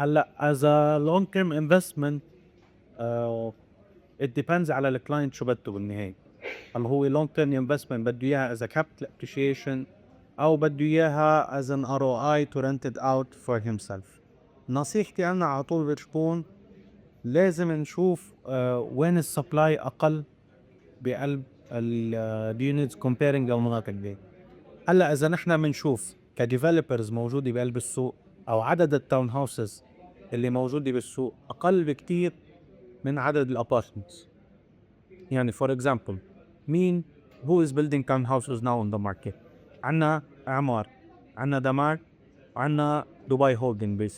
هلا as a long term investment it depends على الكلاينت شو بده بالنهاية. هل هو long term investment بده اياها as a capital appreciation او بده اياها as an ROI to rent it out for himself. نصيحتي انا على طول بتكون لازم نشوف وين السبلاي اقل بقلب اليونتس comparing المناطق دي. هلا اذا نحن بنشوف كديفلوبرز موجوده بقلب السوق او عدد التاون هاوسز اللي موجوده بالسوق اقل بكتير من عدد الابارتمنتس. يعني فور اكزامبل مين who is building town houses now on the market؟ عنا اعمار، عنا دمار، وعنا دبي هولدنج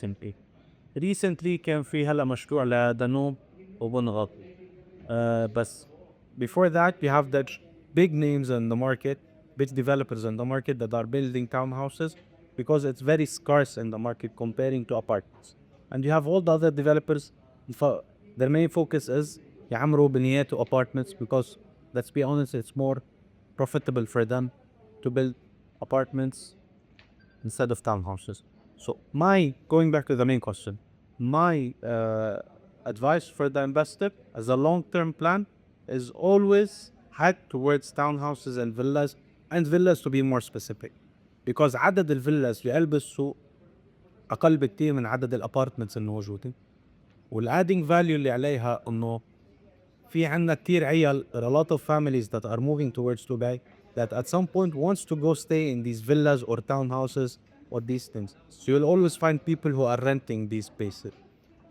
recently كان في هلا مشروع لدانوب وبنغط. بس before that we have the big names in the market, big developers in the market that are building townhouses because it's very scarce in the market comparing to apartments. And you have all the other developers, their main focus is يعمروا بنيات apartments because let's be honest it's more profitable for them to build apartments instead of townhouses. So going back to the main question, my advice for the investor as a long-term plan is always head towards townhouses and villas to be more specific. Because عدد الفيلاز في قلب السوق أقل بكتير من عدد الأبارتمنتس الموجودة. والadding value اللي عليها إنه في عنا كتير عيال, a lot of families that are moving towards Dubai that at some point wants to go stay in these villas or townhouses or these things. So you'll always find people who are renting these spaces.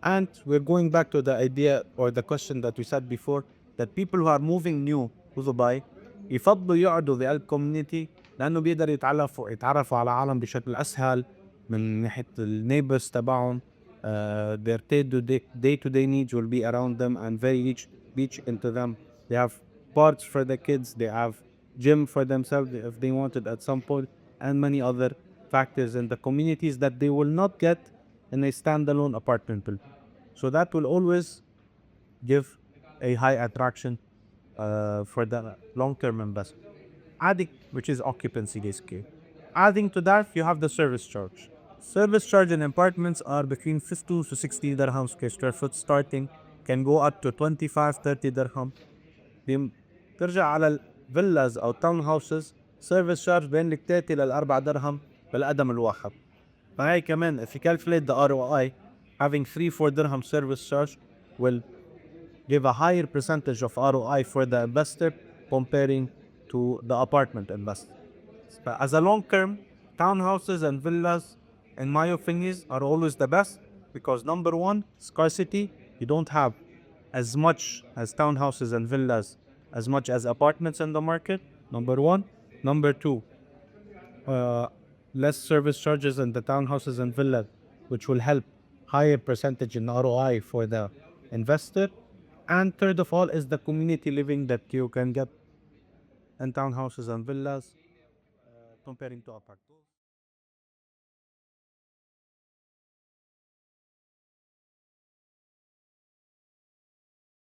And we're going back to the idea or the question that we said before that people who are moving new to Dubai يفضلوا يقعدوا بهال community لأنه بيقدر يتعرفوا على عالم بشكل أسهل من ناحية النيبرز تبعهم. Their day-to-day needs will be around them and very reach into them. They have parks for the kids, they have gym for themselves if they wanted at some point, and many other factors in the communities that they will not get in a standalone apartment building. So that will always give a high attraction for the long-term investment. Adding, which is occupancy risk. Adding to that, you have the service charge. Service charge in apartments are between 50 to 60 dirhams per square foot starting, can go up to 25-30 dirham. ترجع على الفيلاز أو تاون هاوسز service charge بين 3 ل 4 درهم بالقدم الواحد. فهي كمان if you calculate the ROI, having 3-4 dirham service charge will give a higher percentage of ROI for the investor comparing to the apartment investor. But as a long term, townhouses and villas, in my opinion, are always the best because number one, scarcity. You don't have as much as townhouses and villas, as much as apartments in the market. Number one. Number two, less service charges in the townhouses and villas, which will help higher percentage in ROI for the investor. And third of all is the community living that you can get in townhouses and villas comparing to apartments.